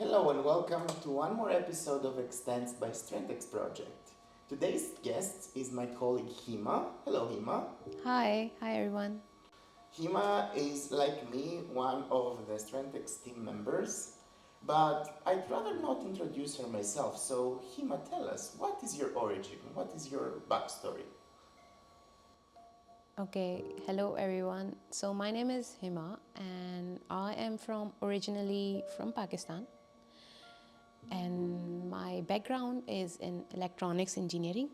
Hello and welcome to one more episode of Extends by Strengthex project. Today's guest is my colleague Hima. Hello Hima. Hi everyone. Hima is like me one of the Strengthex team members, but I'd rather not introduce her myself. So Hima, tell us, what is your origin? What is your backstory? Okay, hello everyone. So my name is Hima and I am originally from Pakistan, and my background is in electronics engineering.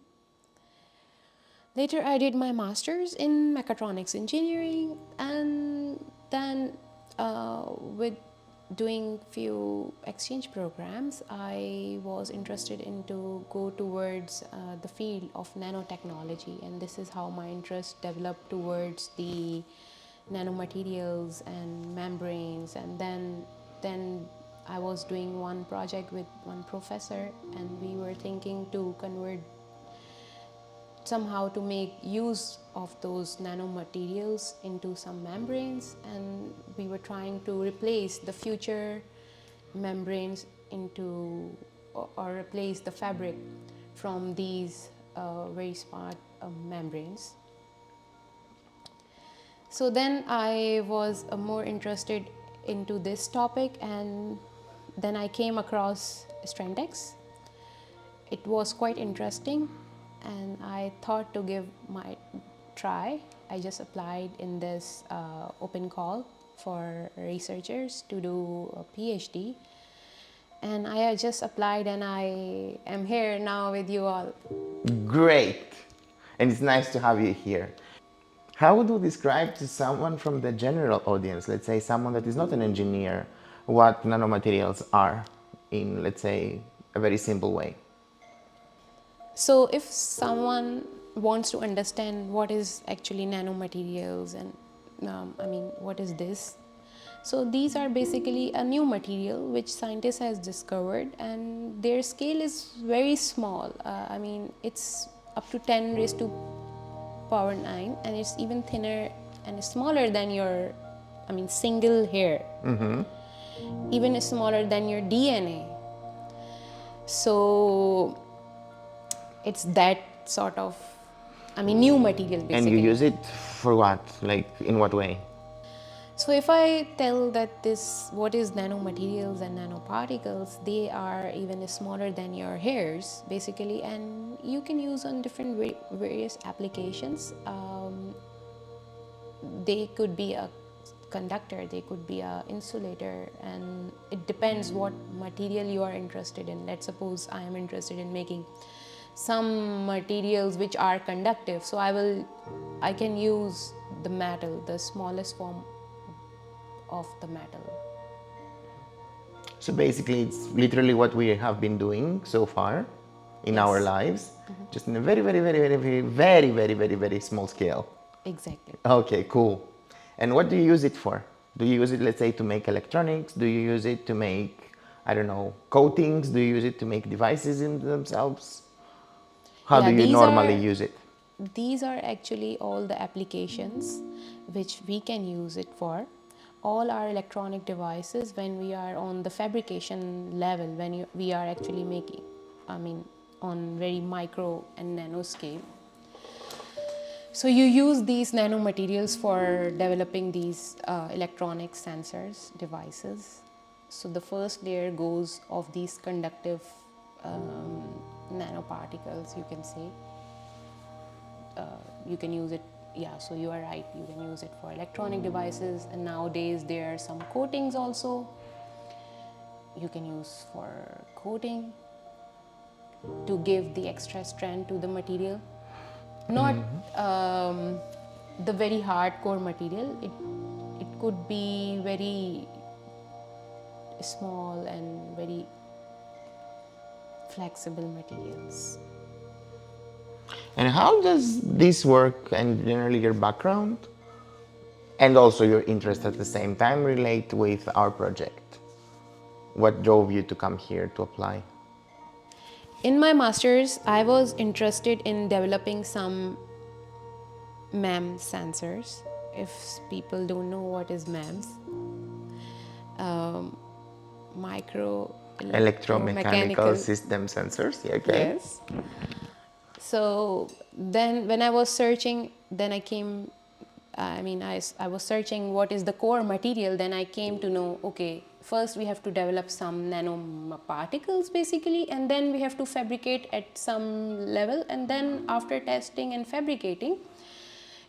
Later I did my masters in mechatronics engineering, and then with doing few exchange programs I was interested into go towards the field of nanotechnology, and this is how my interest developed towards the nanomaterials and membranes. And then I was doing one project with one professor, and we were thinking to convert somehow to make use of those nanomaterials into some membranes, and we were trying to replace the future membranes into or replace the fabric from these very smart membranes. So then I was more interested into this topic, and then I came across Strentex. It was quite interesting, and I thought to give my try. I just applied in this open call for researchers to do a PhD, and I just applied, and I am here now with you all. Great! And it's nice to have you here. How would you describe to someone from the general audience, let's say someone that is not an engineer, what nanomaterials are in, let's say, a very simple way? So if someone wants to understand what is actually nanomaterials, and what is this? So these are basically a new material which scientists has discovered, and their scale is very small. It's up to 10 raised to power 9, and it's even thinner and smaller than your, single hair. Even smaller than your DNA. So it's that sort of, new material And you basically. use it for what? Like, in what way? So if I tell that this what is nanomaterials and nanoparticles, they are even smaller than your hairs basically, and you can use on different various applications. They could be a conductor, they could be a insulator, and it depends what material you are interested in. Let's suppose I am interested in making some materials which are conductive, so I can use the metal, the smallest form of the metal. So basically, it's literally what we have been doing so far in our Yes. lives, just in a very, very, very, very, very, very, very, very, very small scale. Exactly. Okay, cool. And what do you use it for? Do you use it, let's say, to make electronics? Do you use it to make, I don't know, coatings? Do you use it to make devices in themselves? How do Yeah, you normally use it? these are actually all the applications which we can use it for. All our electronic devices, when we are on the fabrication level, when we are actually making, on very micro and nano scale. So you use these nanomaterials for developing these electronic sensors devices. So the first layer goes of these conductive nanoparticles, you can say. You can use it, yeah, so you are right, you can use it for electronic devices, and nowadays there are some coatings also you can use for coating to give the extra strength to the material. Not the very hardcore material, it could be very small and very flexible materials. And how does this work, and generally your background and also your interest at the same time, relate with our project? What drove you to come here to apply? In my masters, I was interested in developing some MEM sensors. If people don't know what is MEMS, micro Electromechanical electromechanical. system sensors. Yeah, okay. Yes. So then when I was searching, then I came, I was searching what is the core material. Then I came to know, okay, first we have to develop some nanoparticles basically, and then we have to fabricate at some level, and then after testing and fabricating,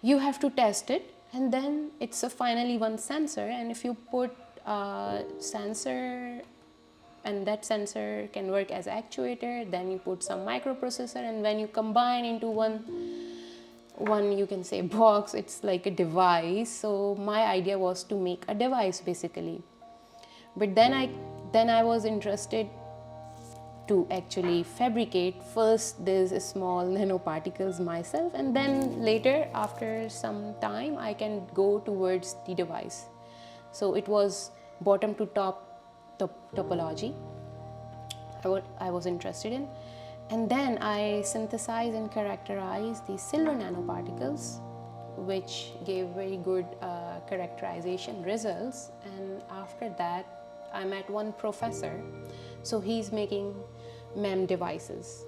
you have to test it, and then it's a finally one sensor. And if you put a sensor, and that sensor can work as actuator, then you put some microprocessor, and when you combine into one you can say box, it's like a device. So my idea was to make a device basically. But then I was interested to actually fabricate first these small nanoparticles myself, and then later after some time I can go towards the device. So it was bottom to top topology I was interested in. And then I synthesized and characterized the silver nanoparticles, which gave very good characterization results. And after that, I met one professor. So he's making MEM devices.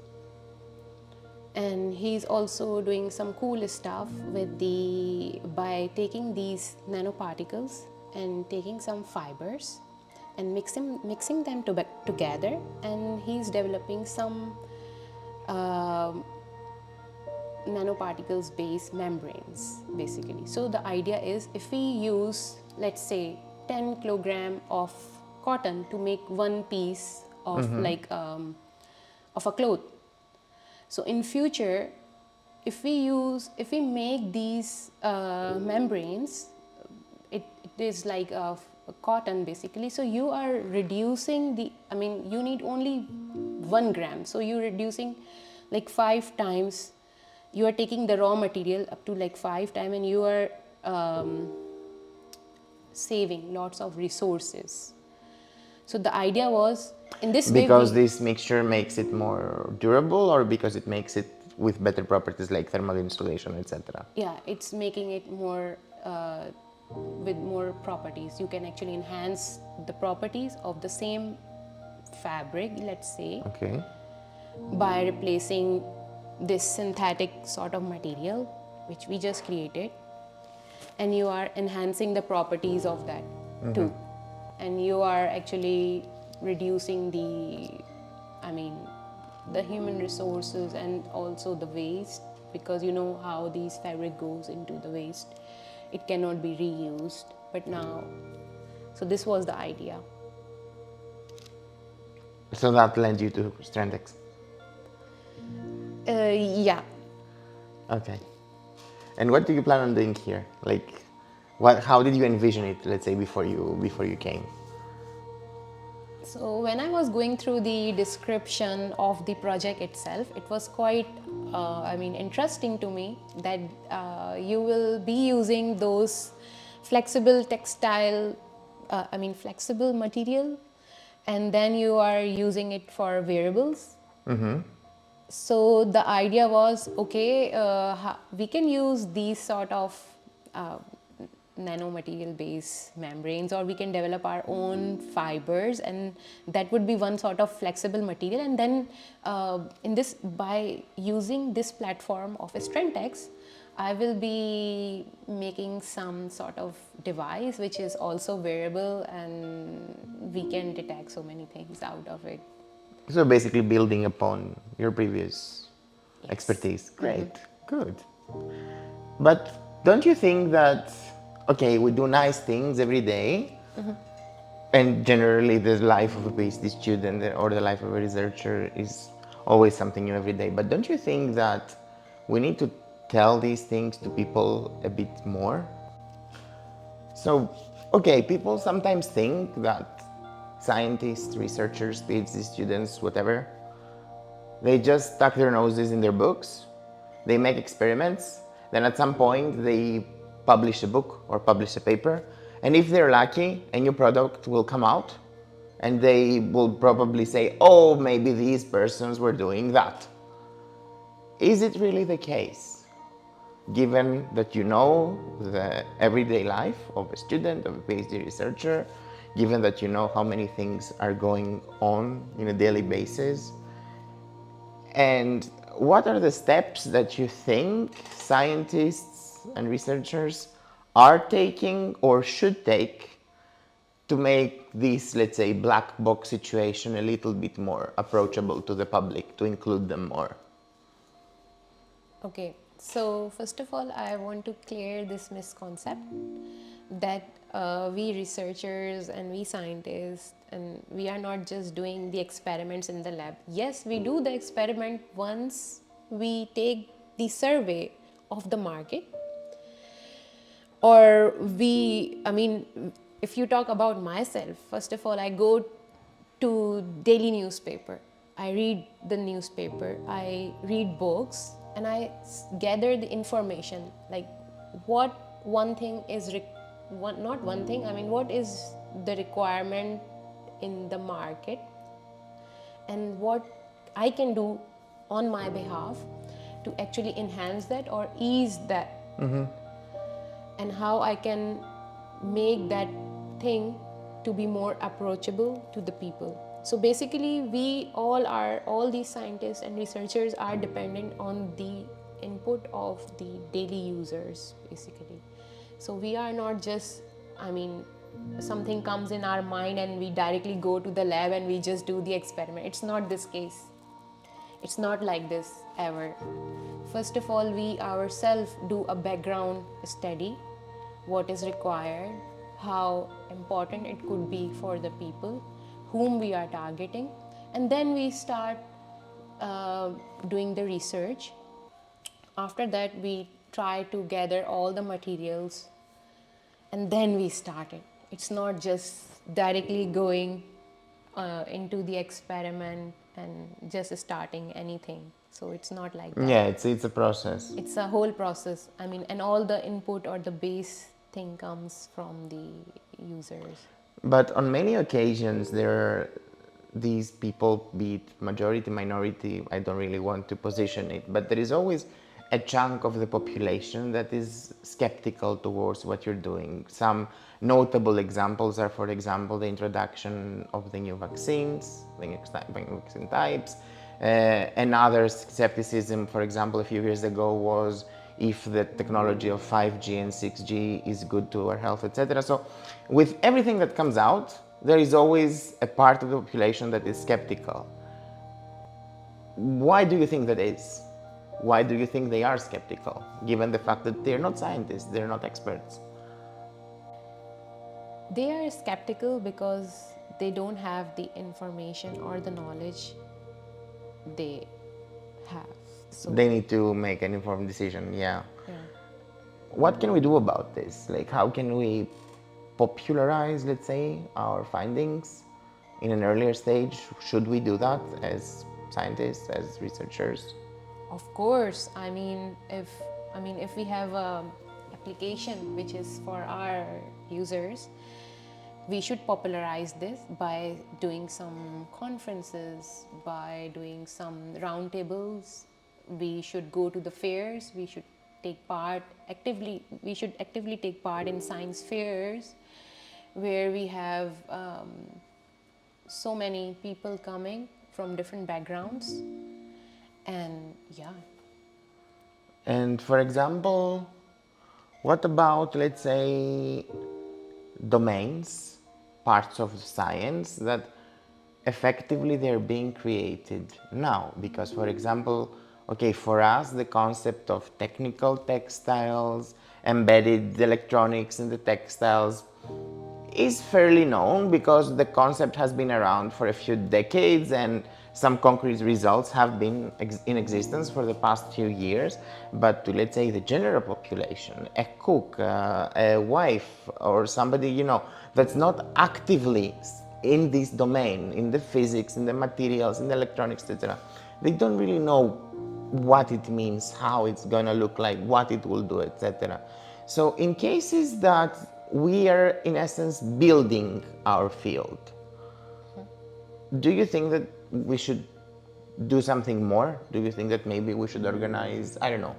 And he's also doing some cool stuff with by taking these nanoparticles and taking some fibers and mixing them together, and he's developing some uh, nanoparticles based membranes basically. So the idea is, if we use, let's say, 10 kilogram of cotton to make one piece of of a cloth, so in future, if we make these membranes, it is like a cotton basically. So you are reducing you need only 1 gram. So you're reducing like 5 times. You are taking the raw material up to like 5 times, and you are saving lots of resources. So the idea was, in this way, Because this mixture makes it more durable, or because it makes it with better properties like thermal insulation, etc.? yeah, it's making it more with more properties. You can actually enhance the properties of the same fabric, let's say, Okay. by replacing this synthetic sort of material which we just created, and you are enhancing the properties of that too, and you are actually reducing the human resources and also the waste, because you know how these fabric goes into the waste. It cannot be reused. But now, so this was the idea. So that led you to Strandex. Yeah. Okay. And what do you plan on doing here? Like, how did you envision it, let's say, before you came? So when I was going through the description of the project itself, it was quite, interesting to me that you will be using those flexible textile, flexible material, and then you are using it for wearables. So the idea was, okay, we can use these sort of uh, nanomaterial based membranes, or we can develop our own fibers, and that would be one sort of flexible material. And then by using this platform of Strentex, I will be making some sort of device which is also wearable, and we can detect so many things out of it. So basically building upon your previous Yes. expertise. Great. Good. But don't you think that, okay, we do nice things every day, and generally the life of a PhD student or the life of a researcher is always something new every day. But don't you think that we need to tell these things to people a bit more? So, okay, people sometimes think that scientists, researchers, PhD students, whatever, they just stuck their noses in their books, they make experiments, then at some point they publish a book or publish a paper, and if they're lucky, a new product will come out, and they will probably say, oh, maybe these persons were doing that. Is it really the case? Given that you know the everyday life of a student, of a PhD researcher, given that you know how many things are going on a daily basis. And what are the steps that you think scientists and researchers are taking or should take to make this, let's say, black box situation a little bit more approachable to the public, to include them more? Okay, so first of all, I want to clear this misconcept that we researchers and we scientists and we are not just doing the experiments in the lab. Yes, we do the experiment once we take the survey of the market, or if you talk about myself, first of all, I go to daily newspaper, I read the newspaper, I read books, and I gather the information, like what one thing is not one thing, I mean what is the requirement in the market, and what I can do on my behalf to actually enhance that or ease that, and how I can make that thing to be more approachable to the people. So basically, all these scientists and researchers are dependent on the input of the daily users, basically. So we are not just, something comes in our mind and we directly go to the lab and we just do the experiment. It's not this case. It's not like this ever. First of all, we ourselves do a background study, what is required, how important it could be for the people whom we are targeting, and then we start doing the research. After that, we try to gather all the materials and then we start it. It's not just directly going into the experiment and just starting anything. So it's not like that. Yeah, it's a process. It's a whole process. And all the input or the base thing comes from the users. But on many occasions, there are these people, be it majority, minority, I don't really want to position it, but there is always a chunk of the population that is skeptical towards what you're doing. Some notable examples are, for example, the introduction of the new vaccines, the new vaccine types. Another skepticism, for example, a few years ago was if the technology of 5G and 6G is good to our health, etc. So with everything that comes out, there is always a part of the population that is skeptical. Why do you think that is? Why do you think they are skeptical, given the fact that they're not scientists, they're not experts? They are skeptical because they don't have the information or the knowledge they have. So They need to make an informed decision, yeah. yeah. What can we do about this? Like, how can we popularize, let's say, our findings in an earlier stage? Should we do that as scientists, as researchers? Of course, if we have a application which is for our users, we should popularize this by doing some conferences, by doing some roundtables. We should go to the fairs. We should actively take part in science fairs, where we have so many people coming from different backgrounds, and yeah. And for example, what about, let's say, domains, parts of science that effectively they're being created now? Because, for example, okay, for us, the concept of technical textiles, embedded electronics in the textiles is fairly known because the concept has been around for a few decades and some concrete results have been in existence for the past few years. But to, let's say, the general population, a cook, a wife, or somebody, that's not actively in this domain, in the physics, in the materials, in the electronics, etc., they don't really know what it means, how it's going to look like, what it will do, etc. So in cases that we are, in essence, building our field, do you think that we should do something more? Do you think that maybe we should organize, I don't know,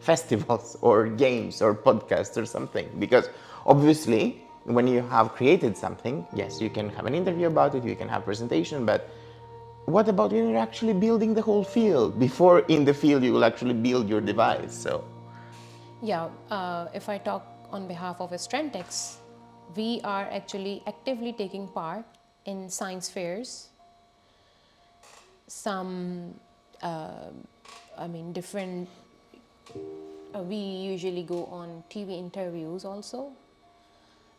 festivals or games or podcasts or something? Because obviously when you have created something, yes, you can have an interview about it, you can have presentation, but what about when you're actually building the whole field? Before in the field you will actually build your device. So Yeah, if I talk on behalf of Strentex, we are actually actively taking part in science fairs, some, different, we usually go on TV interviews also.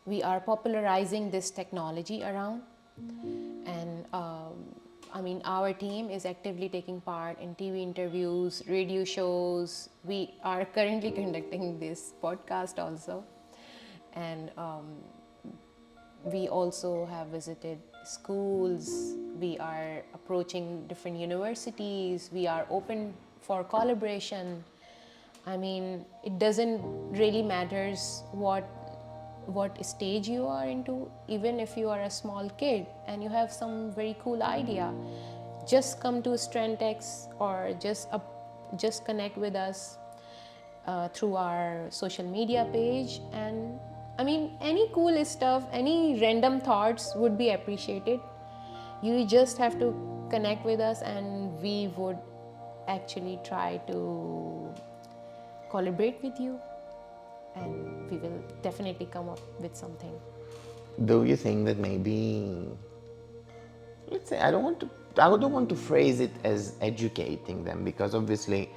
We are popularizing this technology around, and our team is actively taking part in TV interviews, radio shows. We are currently conducting this podcast also, and we also have visited schools. We are approaching different universities. We are open for collaboration. It doesn't really matters what stage you are into. Even if you are a small kid and you have some very cool idea, just come to Strentex or just connect with us through our social media page. And any cool stuff, any random thoughts would be appreciated. You just have to connect with us, and we would actually try to collaborate with you, and we will definitely come up with something. do you think that maybe, let's say, I don't want to phrase it as educating them, because obviously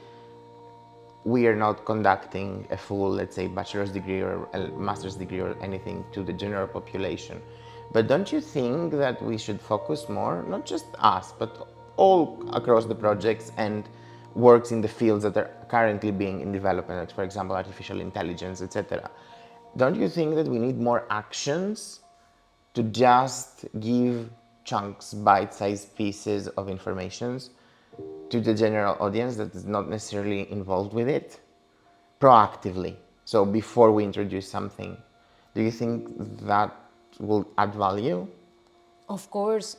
we are not conducting a full, let's say, bachelor's degree or a master's degree or anything to the general population. But don't you think that we should focus more, not just us, but all across the projects and works in the fields that are currently being in development, like for example, artificial intelligence, etc. Don't you think that we need more actions to just give chunks, bite-sized pieces of informations to the general audience that is not necessarily involved with it proactively? So before we introduce something, do you think that will add value? Of course,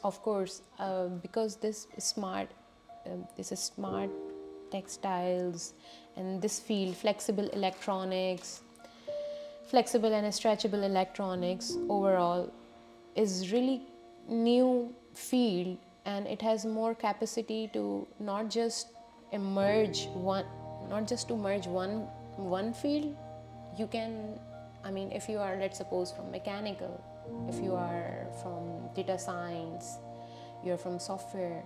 because this is smart textiles, and this field, flexible and stretchable electronics overall, is really new field, and it has more capacity to not just emerge one not just to merge one field. You can, if you are, let's suppose, from mechanical, if you are from data science, you're from software,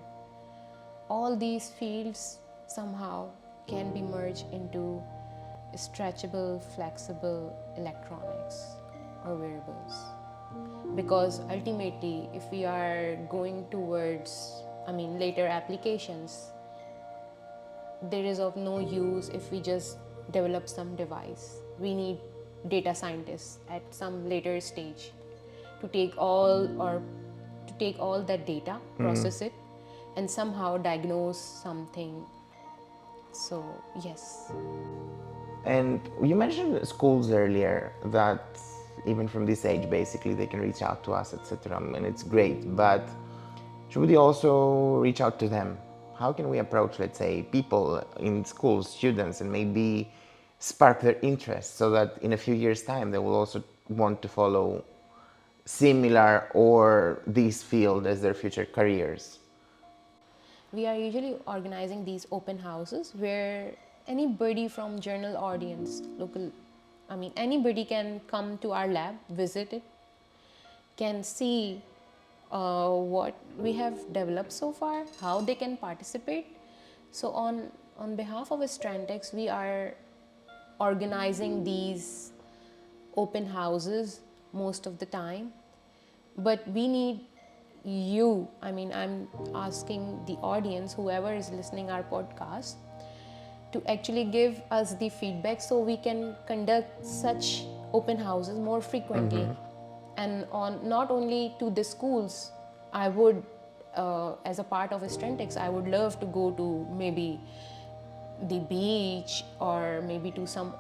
all these fields somehow can be merged into stretchable, flexible electronics or wearables. Because ultimately, if we are going towards, later applications, there is of no use if we just develop some device. We need data scientists at some later stage to take all that data, process it, and somehow diagnose something. So yes. And you mentioned schools earlier, that even from this age, basically, they can reach out to us, etc. And it's great. But should we also reach out to them? How can we approach, let's say, people in schools, students, and maybe spark their interest so that in a few years' time they will also want to follow similar or this field as their future careers? We are usually organizing these open houses where anybody from journal audience, local, anybody can come to our lab, visit it, can see what we have developed so far, how they can participate. So on behalf of Strantex, we are organizing these open houses most of the time, but we need you. I'm asking the audience, whoever is listening our podcast, to actually give us the feedback so we can conduct such open houses more frequently. And on not only to the schools, I would, as a part of Strentex, I would love to go to maybe the beach, or maybe to some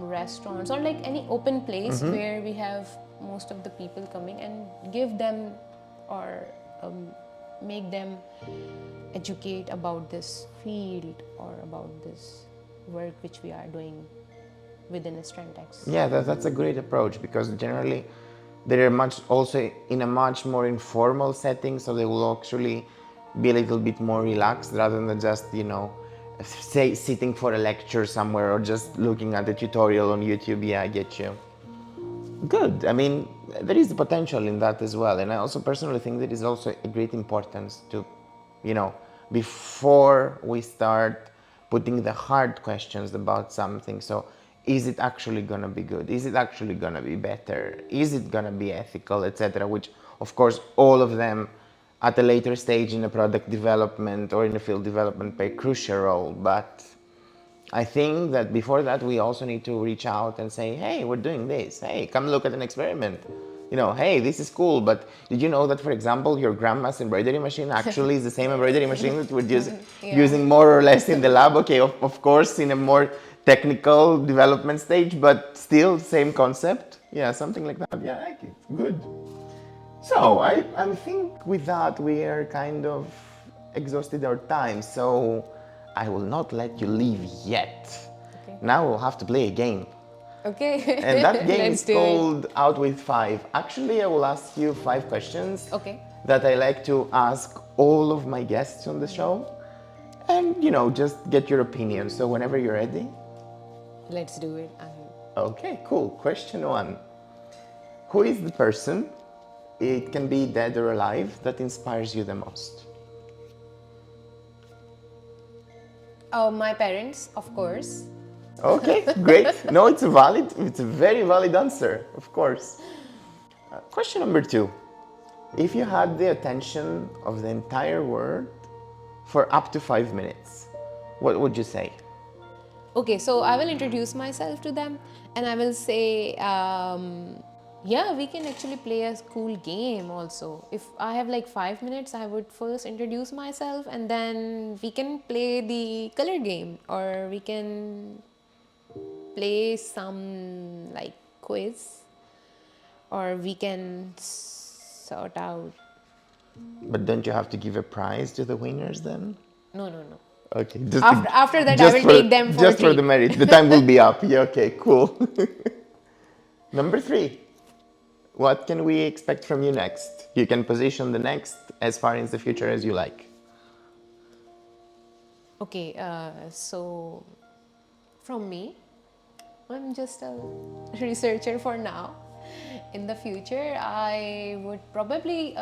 restaurants, or like any open place where we have most of the people coming, and give them, or make them educate about this field or about this work which we are doing. within Strentex. Yeah, that's a great approach because generally they're much also in a much more informal setting, so they will actually be a little bit more relaxed rather than just, say sitting for a lecture somewhere or just looking at the tutorial on YouTube. Yeah, I get you. Good. I mean, there is potential in that as well. And I also personally think there is also a great importance to, you know, before we start putting the hard questions about something. So, is it actually going to be good? Is it actually going to be better? Is it going to be ethical, etc.? Which, of course, all of them at a later stage in the product development or in the field development play a crucial role. But I think that before that, we also need to reach out and say, hey, we're doing this. Hey, come look at an experiment. Hey, this is cool, but did you know that, for example, your grandma's embroidery machine actually is the same embroidery machine that we're Yeah. using more or less in the lab? Okay, of course, in a more technical development stage, but still, same concept. Yeah, something like that. Yeah, I like it. Good. So I think with that we are kind of exhausted our time. So I will not let you leave yet. Okay. Now we'll have to play a game. And that Okay. game Let's is do it. called Out with Five. Actually, I will ask you 5 questions Okay. that I like to ask all of my guests on the show. And, just get your opinion. So whenever you're ready. Let's do it. Okay, cool. Question one. Who is the person, it can be dead or alive, that inspires you the most? Oh, my parents, of course. Okay, great. No, it's a very valid answer, of course. Question number two. If you had the attention of the entire world for up to 5 minutes, what would you say? Okay, so I will introduce myself to them and I will say, yeah, we can actually play a cool game also. If I have like 5 minutes, I would first introduce myself and then we can play the color game or we can play some like quiz or we can sort out. But don't you have to give a prize to the winners then? No, no, no. Okay, After that, I just will for take them for a just for the treat. merit. The time will be up. Yeah, okay, cool. Number three. What can we expect from you next? You can position the next as far into the future as you like. Okay, so from me, I'm just a researcher for now. In the future, I would probably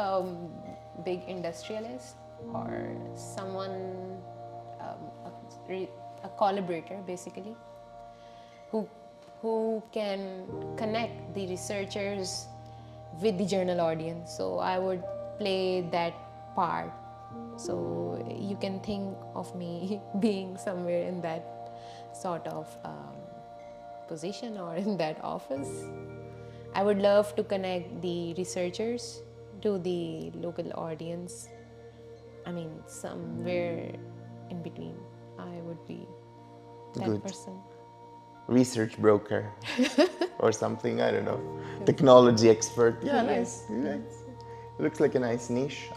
big industrialist or someone, a collaborator basically, who who can connect the researchers with the journal audience. So I would play that part. So you can think of me being somewhere in that sort of position or in that office. I would love to connect the researchers to the local audience. I mean, somewhere in between, I would be that Good. person. Research broker or something, I don't know. Technology expert. Yeah, nice. Yes. Nice. Looks like a nice niche.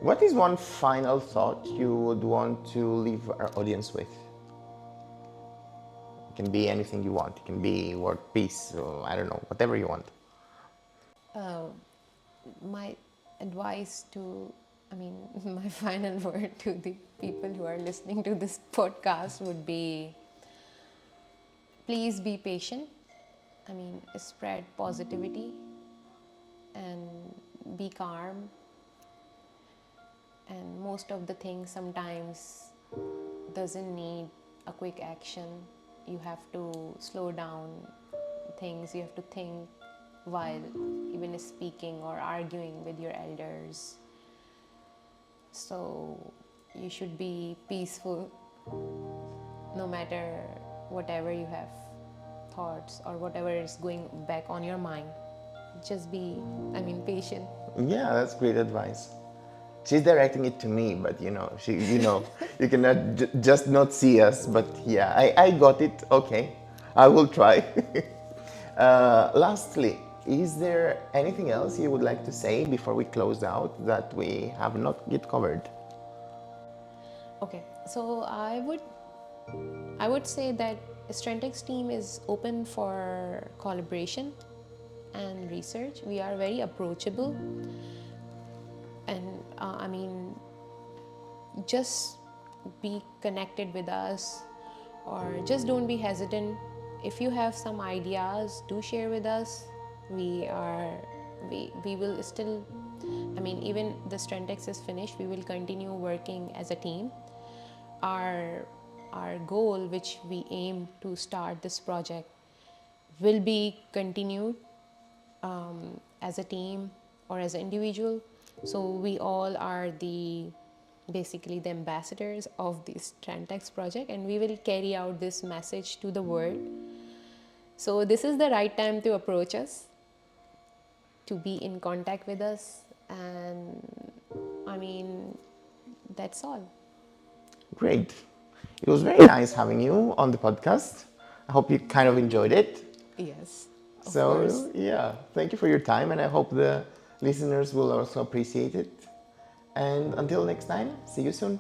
What is one final thought you would want to leave our audience with? It can be anything you want. It can be word, peace, or I don't know, whatever you want. Uh, my advice to, I mean, my final word to the people who are listening to this podcast would be, please be patient. I mean, spread positivity and be calm. And most of the things sometimes doesn't need a quick action. You have to slow down things. You have to think while even speaking or arguing with your elders. So you should be peaceful no matter whatever you have thoughts or whatever is going back on your mind. Just be, I mean, patient. Yeah, that's great advice. She's directing it to me, but you cannot just not see us. But yeah, I got it. Okay, I will try. Lastly, is there anything else you would like to say before we close out that we have not yet covered? Okay, so I would say that Strengtex team is open for collaboration and research. We are very approachable, and just be connected with us, or just don't be hesitant. If you have some ideas, do share with us. We will still, even the Strengtex is finished, we will continue working as a team. Our goal, which we aim to start this project, will be continued as a team or as an individual. So we all are basically the ambassadors of this Trantex project, and we will carry out this message to the world. So this is the right time to approach us, to be in contact with us, and that's all. Great. It was very nice having you on the podcast. I hope you kind of enjoyed it. Yes, of course. So, yeah, thank you for your time, and I hope the listeners will also appreciate it. And until next time, see you soon.